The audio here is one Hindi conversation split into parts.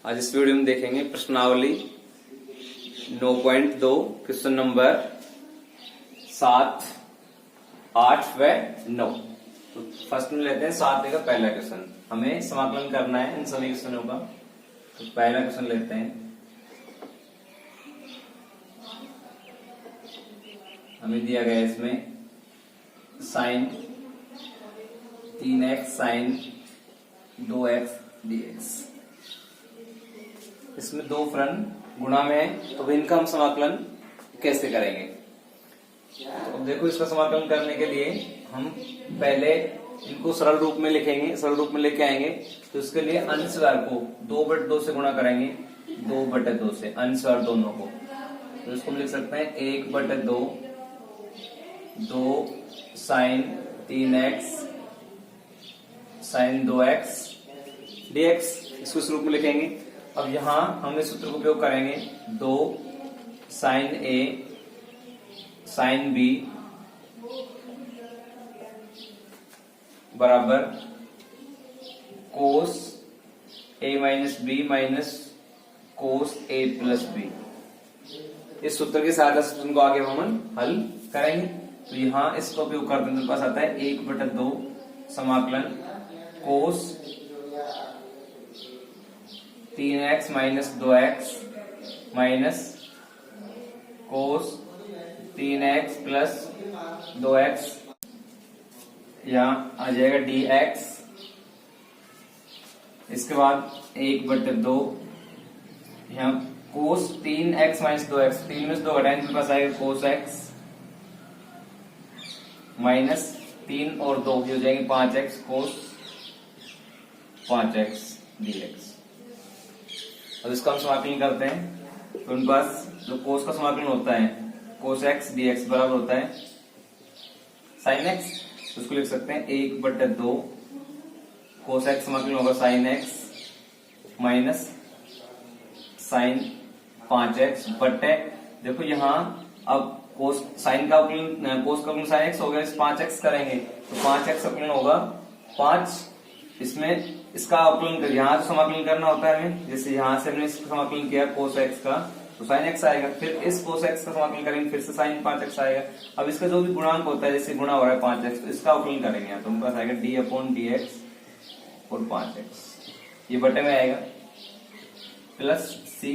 आज इस वीडियो में देखेंगे प्रश्नावली 9.2 क्वेश्चन नंबर 7, 8 व 9। तो फर्स्ट में लेते हैं 7 का पहला क्वेश्चन। हमें समाकलन करना है इन सभी क्वेश्चनों का। तो पहला क्वेश्चन लेते हैं। हमें दिया गया है इसमें sign 3x sign 2x dx। इसमें दो फलन गुणा में है, तो इनका हम समाकलन कैसे करेंगे? तो अब देखो, इसका समाकलन करने के लिए हम पहले इनको सरल रूप में लिखेंगे, सरल रूप में लेके आएंगे। तो इसके लिए अंशवार को 2/2 से गुणा करेंगे, 2/2 से अंशवार दोनों को। तो इसको हम लिख सकते हैं 1/2 2 sign 3x sign 2x dx। इसको इस रूप में लिखेंगे। अब यहां हम इस सूत्र का उपयोग करेंगे, 2 साइन a साइन b बराबर cos a minus B minus cos a plus B. इस सूत्र की सहायता से तुमको आगे हम हल करेंगे। तो यहां इसका उपयोग करते हैं, पास आता है 1/2 समाकलन कोस 3x minus 2x minus cos 3x plus 2x, यहाँ आ जाएगा dx। इसके बाद 1/2 यहाँ कोस 3x माइनस 2x, 3 में से 2 घटाएंगे तो पास आएगा कोस x माइनस 3 और 2 हो जाएंगे 5x कोस 5x dx। अब इसका हम समाकलन करते हैं। तो उनके पास जो कोस का समाकलन होता है कोस x dx बराबर होता है साइन x। तो उसको लिख सकते हैं 1/2 कोस x समाकलन होगा sign x minus sign 5x बटे, देखो यहाँ अब कोस साइन का अवकलन, कोस का अवकलन साइन x हो गया, इस 5x करेंगे तो 5x अवकलन होगा 5। इसमें इसका अवकलन कर, यहाँ तो समाकलन करना होता है हमें, जैसे यहाँ से हमने इसका समाकलन किया कोस x का तो साइन x आएगा, फिर इस कोस x का समाकलन करेंगे, फिर से साइन 5x आएगा। अब इसका जो भी गुणांक होता है, जैसे गुणा हो रहा है 5x, तो इसका अवकलन करेंगे यहाँ, तो उनके पास आएगा d/dx और 5x, ये बटे में आएगा प्लस c।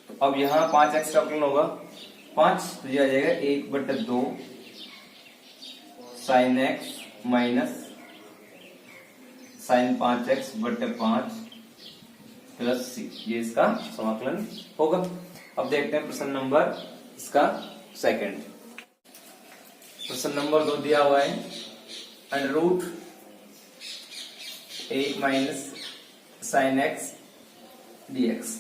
तो अब यहाँ 5x का अवकलन होगा 5, तो ये आ जाएगा 1/2 sign x minus sign 5x बटे 5 प्लस सी, ये इसका समाकलन होगा। अब देखते हैं प्रश्न नंबर इसका सेकंड। प्रश्न नंबर 2 दिया हुआ है √ a minus sine x dx।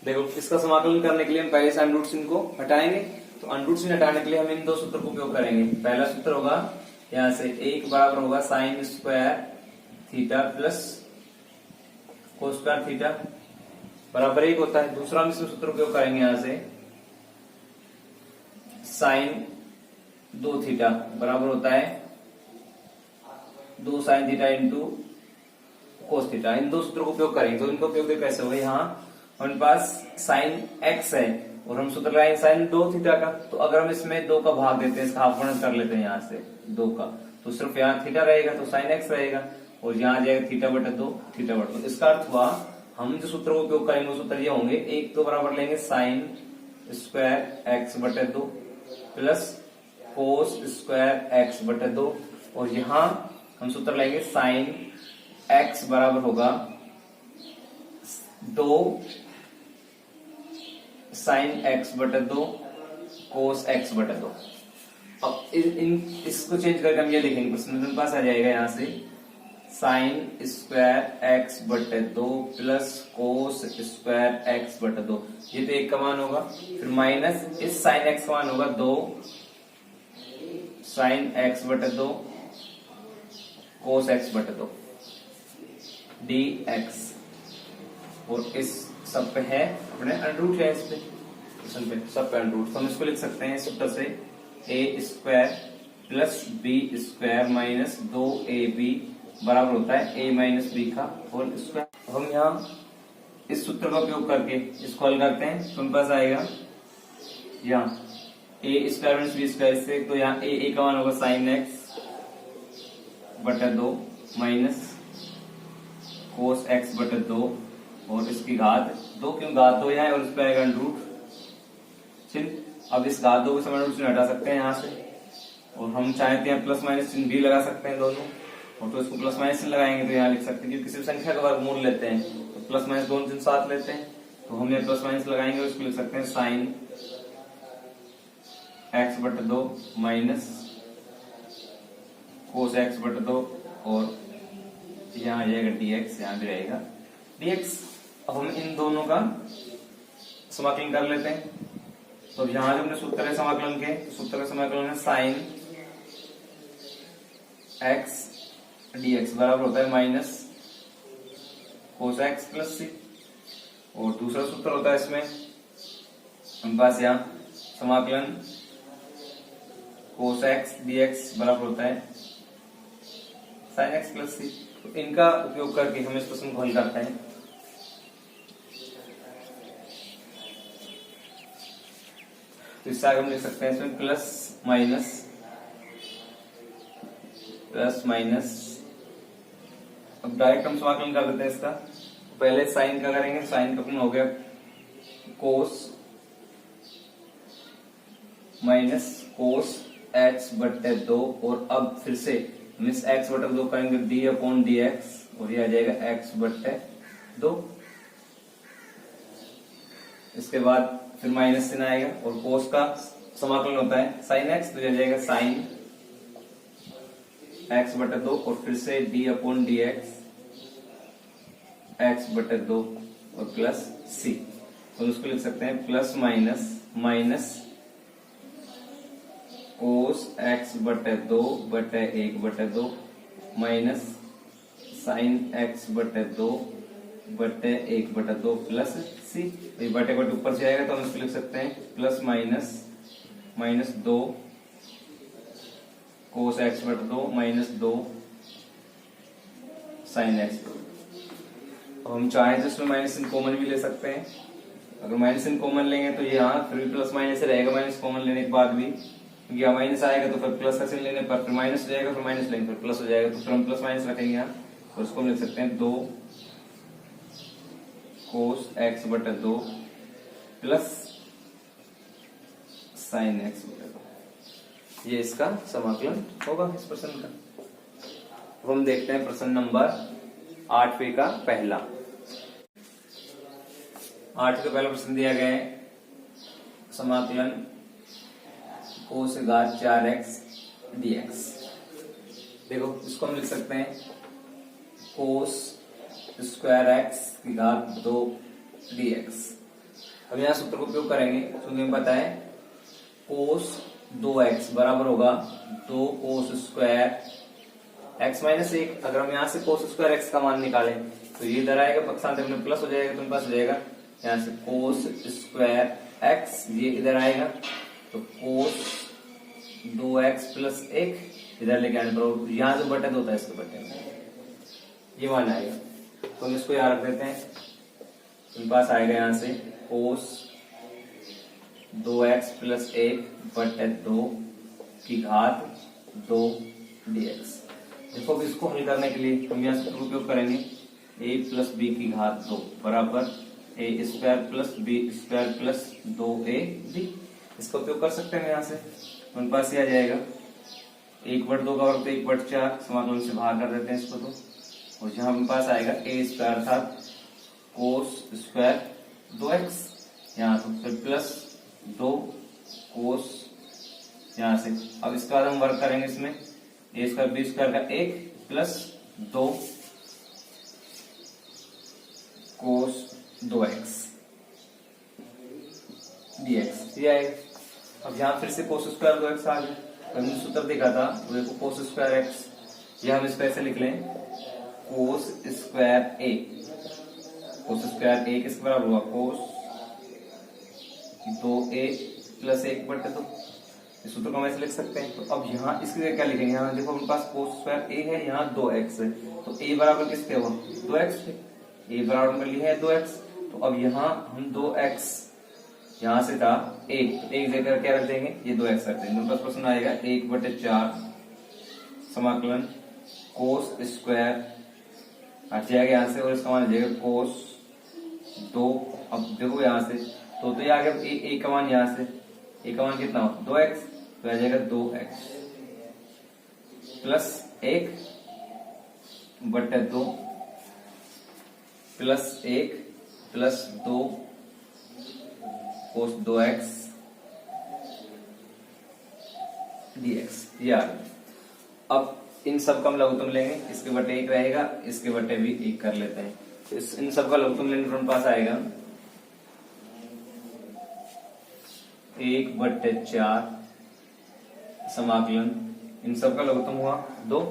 देखो, इसका समाकलन करने के लिए हम पहले से अंडर रूट चिन्ह को हटाएंगे। तो अंडर रूट चिन्ह हटाने के लिए हम इन दो सूत्र का उपयोग करेंगे। पहला सूत्र होगा यहाँ से 1 बराबर होगा sine square theta plus cos square theta बराबर 1 होता है। दूसरा हम इसमें सूत्र उपयोग करेंगे यहाँ से साइन 2 थीटा बराबर होता है 2 sine theta into cos theta. इन दो सूत्रों का उपयोग करेंगे। तो इनका उपयोग कैसे होगा, यहाँ हमारे पास साइन x है और हम सूत्र लगाएंगे साइन 2 थीटा का। तो अगर हम इसमें 2 का भाग देते हैं, इसका हाफ गुणन कर लेते हैं यहाँ से 2 का, तो सिर्फ यहाँ थीटा रहेगा, तो साइन x रहेगा और यहाँ आ जाएगा θ/2 θ/2। इसका अर्थ हुआ हम जो सूत्र का उपयोग करेंगे वो सूत्र ये होंगे, एक तो बराबर लेंगे sine square x/2 plus cos square x/2 और यहाँ हम सूत्र लेंगे साइन x बराबर होगा 2 साइन x/2 कोस x/2। अब इसको चेंज करके हम ये लिखेंगे, प्रश्न पास आ जाएगा यहाँ से sine square x/2 plus cos square x/2। ये तो 1 का मान होगा, फिर माइनस इस साइन x का मान होगा 2 साइन x/2 कोस x/2 dx। और इस सब पे है अपने अंडर रूट है, इस पे सब पे अंडर रूट। तो हम इसको लिख सकते हैं सूत्र से a² plus b² minus 2ab बराबर होता है a माइनस बी का होल स्क्वायर। हम यहाँ इस सूत्र का उपयोग करके इसको हल करते हैं तो उन पास आएगा यहाँ ए स्क्वायर माइनस बी स्क्वायर से, तो यहाँ ए का मान होगा साइन एक्स बटा 2 माइनस कोस एक्स बटा 2 और इसकी घात 2, क्यों घात 2 यहाँ है और इस पर आएगा रूट चिन्ह। अब इस घात 2 को समय रूट चिन्ह हटा सकते हैं यहाँ से, और हम चाहते हैं प्लस माइनस चिन्ह भी लगा सकते हैं दोनों, और तो इसको प्लस माइनस चिन्ह लगाएंगे तो यहाँ लिख सकते हैं, क्योंकि किसी भी संख्या का वर्गमूल लेते हैं तो प्लस माइनस दोनों चिन्ह साथ लेते हैं, तो हम यहाँ प्लस माइनस लगाएंगे और इसको लिख सकते हैं साइन एक्स बटा 2 माइनस कोस एक्स बटा 2 और यहाँ आ जाएगा dx, यहाँ भी रहेगा dx। अब हम इन दोनों का समाकलन कर लेते हैं। तो यहाँ जो हमने सूत्र है समाकलन के, सूत्र का समाकलन है साइन एक्स dx बराबर होता है माइनस कोस एक्स प्लस सी, और दूसरा सूत्र होता है इसमें हमारे पास यहाँ समाकलन कोस एक्स dx बराबर होता है साइन एक्स प्लस सी। तो इनका उपयोग करके हम इस प्रश्न को हल करते हैं। तो इससे आगे हम लिख सकते हैं इसमें प्लस माइनस, अब डायरेक्ट हम समाकलन कर देते हैं इसका। पहले साइन का करेंगे, साइन का अपना हो गया कोस माइनस कोस एक्स बटे 2, और अब फिर से मिस एक्स बटे 2 करेंगे डी अपॉन डी एक्स, और ये आ जाएगा एक्स बटे 2। इसके बाद फिर माइनस चिन्ह आएगा और कोस का समाकलन होता है साइन एक्स, तो ये आ जाएगा साइन एक्स बटे 2 और फिर से D upon D x x बटे 2 और प्लस सी। तो उसको लिख सकते हैं प्लस माइनस कोस एक्स बटे 2 बटे 1 बटे 2 माइनस साइन एक्स बटे 2 बटे 1 बटे 2 प्लस सी। बटे बटे ऊपर से आएगा तो हम इसको लिख सकते हैं प्लस माइनस 2 कोस एक्स बटे 2 माइनस 2 साइन एक्स। अब हम चाहें तो इसमें माइनस इन कॉमन भी ले सकते हैं। अगर माइनस इन कॉमन लेंगे तो यहाँ फिर भी प्लस माइनस रहेगा, माइनस कॉमन लेने के बाद भी, क्योंकि यहाँ माइनस आएगा तो फिर प्लस का चिन्ह लेने पर फिर माइनस हो जाएगा, फिर माइनस लेंगे फिर प्लस हो जाएगा, तो फिर हम प्लस माइनस रखेंगे यहाँ, और उसको हम लिख सकते हैं 2 कोस एक्स बटे 2 प्लस साइन एक्स बटे 2। ये इसका समाकलन होगा इस प्रश्न का। अब हम देखते हैं प्रश्न नंबर 8वें का पहला। 8 का पहला प्रश्न दिया गया है समाकलन कोस से घात 4x dx। देखो इसको हम लिख सकते हैं कोस स्क्वायर एक्स की घात 2 dx। अब यहाँ सूत्र का उपयोग करेंगे, क्योंकि हमें पता है कोस 2x बराबर होगा 2 कोस स्क्वायर x माइनस 1। अगर हम यहाँ से कोस स्क्वायर x का मान निकालें तो ये इधर आएगा, पक्षांतर में प्लस हो जाएगा, तो पास हो जाएगा यहाँ से कोस स्क्वायर x, ये इधर आएगा तो कोस 2x प्लस 1 इधर लेके आने पर यहाँ जो बटे होता है इसके बटे में ये मान आएगा, तो हम इसको यहाँ रख देते हैं। तो पास आएगा यहाँ से कोस 2x प्लस 1 बटे 2 की घात 2 dx। देखो इसको हल करने के लिए हम यहाँ से उपयोग करेंगे a प्लस बी की घात 2 बराबर a square plus B square plus 2ab। इसका उपयोग कर सकते हैं यहाँ से, उन पास ये आ जाएगा 1/2 का वर्ग तो 1/4, समाकलन से बाहर कर देते हैं इसको, तो और जहां हमारे पास आएगा a स्क्वायर था कोस स्क्वायर 2x, यहाँ तो फिर प्लस 2 कोस यहाँ से। अब इसका बाद हम वर्ग करेंगे इसमें a स्क्वायर बी स्क्वायर का 1 प्लस 2 कोस 2x dx ये आएगा। अब यहाँ फिर से कोस स्क्वायर 2x आ गया, हमने सूत्र देखा था वो देखो कोस स्क्वायर x, ये हम इसको ऐसे लिख लें cos square a। Cos square a किसके बराबर हुआ कोस 2a प्लस 1/2। इस सूत्र को हम ऐसे लिख सकते हैं। तो अब यहाँ इसकी जगह क्या लिखेंगे, यहाँ देखो अपने पास कोस स्क्वायर ए है, यहाँ 2x है, तो a बराबर किसके हुआ 2x पे, a बराबर कर लिया है 2x। तो अब यहाँ हम 2x यहाँ से था एक जगह क्या रख देंगे, ये 2x रख देंगे। बस प्रश्न आएगा 1/4 समाकलन कोस स्क्वायर हट जाएगा यहाँ से और इसका मान जाएगा कोस 2। अब देखो यहाँ से तो ये आ गया ए का मान, यहाँ से ए का मान कितना हो 2x, तो आ जाएगा 2x प्लस 1/2 प्लस 1 प्लस 2 कोस 2x dx। ये आ गया। अब इन सब का हम लघुत्तम लेंगे, इसके बटे 1 रहेगा, इसके बटे भी 1 कर लेते हैं। तो इन सब का लघुत्तम लेने पर पास आएगा 1/4 समाकलन, इन सब का लघुत्तम हुआ 2,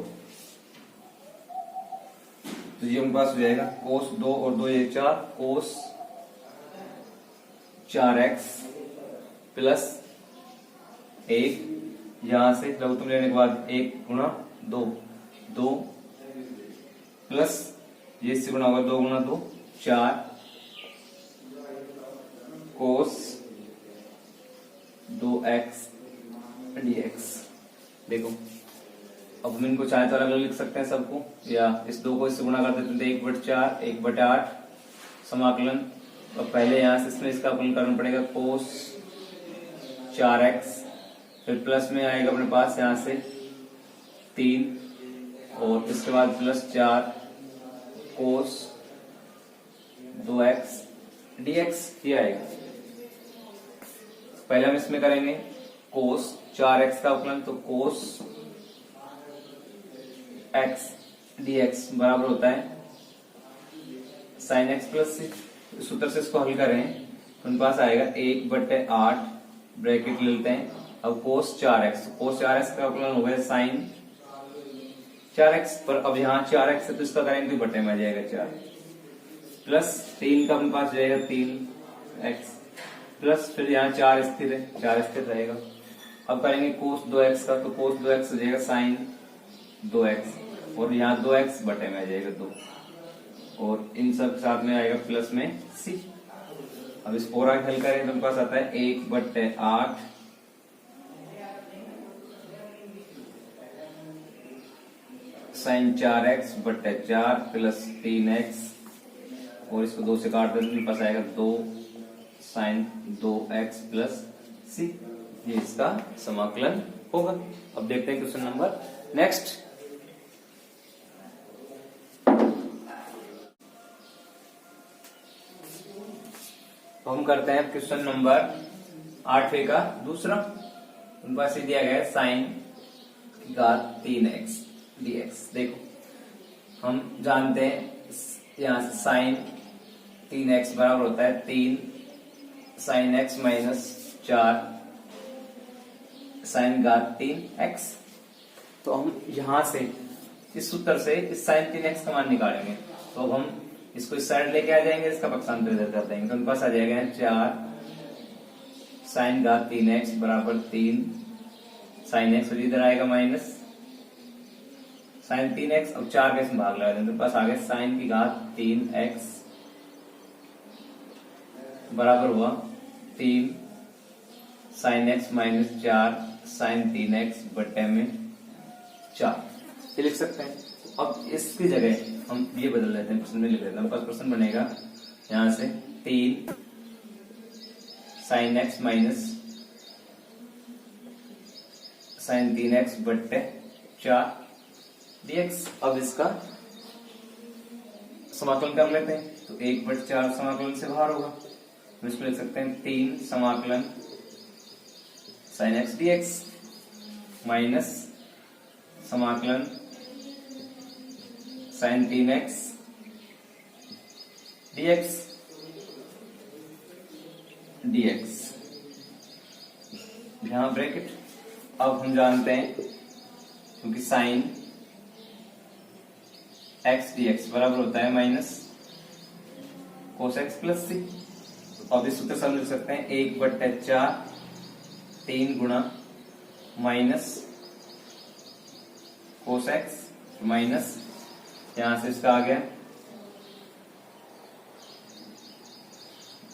तो ये हमारे पास हो जाएगा कोस 2 और 2 ये 4, कोस 4x प्लस 1, यहां से लघुत्तम लेने के बाद 1 गुणा 2 2 प्लस ये इससे गुणा होगा 2 गुणा 2 4 कोस 2x dx। देखो अब हम इनको चाहे तो अलग अलग लिख सकते हैं सबको, या इस 2 को इससे गुणा कर देते हैं 1/4 1/8 समाकलन। और पहले यहां से इसमें इसका अपलन करना पड़ेगा कोस 4x, फिर प्लस में आएगा अपने पास यहां से 3 और इसके बाद प्लस 4 कोस 2x dx ये आएगा। पहले हम इसमें करेंगे कोस 4x का अपलन, तो कोस x dx बराबर होता है साइन x प्लस c। सूत्र से इसको हल करें तो उनके पास आएगा 1/8 ब्रैकेट ले लेते हैं। अब कोस 4x, कोस 4x का अपलन हो गया साइन 4x पर, अब यहाँ 4x है तो इसका करेंगे तो बटे में आ जाएगा 4 प्लस 3 का अपने पास जाएगा 3x प्लस फिर यहाँ 4 स्थिर है, 4 स्थिर रहेगा। अब करेंगे कोस 2x का, तो कोस 2x हो जाएगा साइन 2x और यहाँ 2x बटे में आ जाएगा 2 और इन सब साथ में आएगा प्लस में c। अब इस पूरा हल करें तो मेरे पास आता है 1/8 साइन 4x बटे 4 प्लस 3x और इसको 2 से काट देते मेरे पास आएगा 2 साइन 2x प्लस c। ये इसका समाकलन होगा। अब देखते हैं क्वेश्चन नंबर नेक्स्ट। तो हम करते हैं क्वेश्चन नंबर 8वें का दूसरा। उनके पास दिया गया है साइन की घात 3x dx। देखो हम जानते हैं यहां से साइन 3x बराबर होता है 3 साइन x माइनस 4 साइन घात 3x। तो हम यहां से इस सूत्र से इस साइन 3x का मान निकालेंगे। तो अब हम इसको इस साइड लेके आ जाएंगे, इसका पक्षांतर इधर कर देंगे, तो उनके पास आ जाएगा 4 साइन घात 3x बराबर 3 साइन x, और इधर आएगा माइनस साइन 3x। अब 4 का इसमें भाग लगा देंगे, तो पास आ गया साइन की घात 3x बराबर हुआ 3 sign x minus 4 sign 3x बटे में 4। ये लिख सकते हैं। अब इसकी जगह हम ये बदल लेते हैं, प्रश्न में लिख लेते हैं। हमारे पास प्रश्न बनेगा यहां से 3 sign x minus sign 3x बटे 4 dx। अब इसका समाकलन कर लेते हैं, तो 1/4 समाकलन से बाहर होगा, तो इसमें लिख सकते हैं 3 समाकलन साइन x dx माइनस समाकलन साइन 3x dx यहां ब्रैकेट। अब हम जानते हैं क्योंकि साइन x dx बराबर होता है minus cos x plus c। अब इस सूत्र से हम लिख सकते हैं 1/4 3 गुणा माइनस कोस एक्स माइनस यहां से इसका आ गया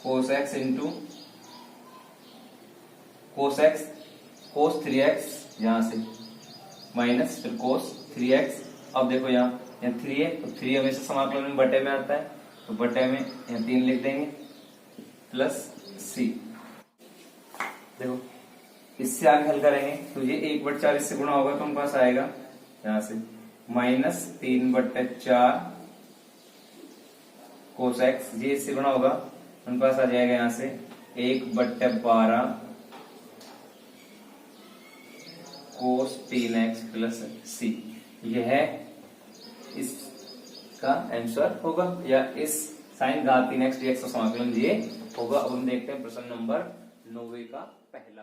cos X into cos X cos 3x यहां से माइनस फिर कोस 3x। अब देखो यहाँ 3 है तो 3 हमेशा समाकलन में बटे में आता है तो बटे में यहाँ 3 लिख देंगे प्लस c। देखो इससे आगे हल करेंगे तो ये 1/4 इससे गुणा होगा तो हमारे पास आएगा यहां से माइनस 3/4 कोस एक्स। ये इससे गुणा होगा हमारे पास आ जाएगा यहां से 1/12 कोस 3x प्लस c। यह है इसका आंसर होगा या इस साइन घात 3x dx का समाकलन ये होगा। अब हम देखते हैं प्रश्न नंबर 9 का पहला।